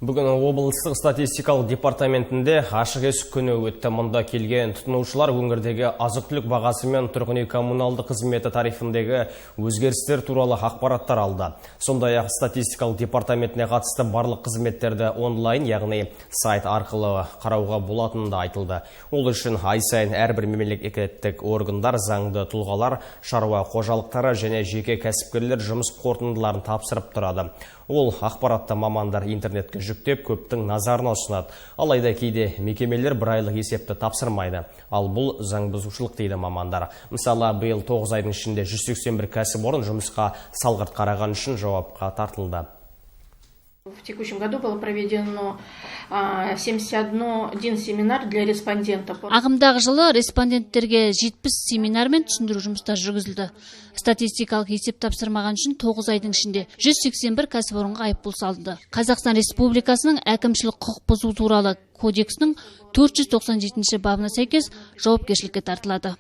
Бүгін облыстық статистикалық департаментінде ашық есік күні өтті. Мұнда келген тұтынушылар өңірдегі азық-түлік бағасы мен тұрғын үй коммуналдық қызметі тарифіндегі өзгерістер туралы ақпараттар алды. Сондай-ақ статистикалық департаментіне қатысты барлық қызметтерді онлайн, яғни сайт арқылы қарауға болатыны да айтылды. Ол үшін ай сайын әрбір мемлекеттік органдар, заңды тұлғалар, шаруа қожалықтары және жеке кәсіпкерлер жұмыс қорытындыларын тапсырып тұрады. Ол ақпаратты мамандар интернетке жүктеп, көптің назарына ұсынады. Алайда кейде мекемелер бір айлық есепті тапсырмайды. Ал бұл заң бұзушылық дейді мамандар. Мысалы, биыл 9 айдың ішінде 181 кәсіпорын жұмысқа салғырт қараған үшін жауапқа тартылды. В текущем году было проведено 71 семинар для респондентов. Ағымдағы жылы респонденттерге 70 семинар мен түсіндіру жұмыстар жүргізілді. Статистикалық есеп тапсырмаған үшін 9 айдың ішінде 181 кәсіпорынға айыппұл салынды. Қазақстан Республикасының әкімшілік құқық бұзу туралы кодексінің 497 бабына сәйкес жауапкершілікке тартылады.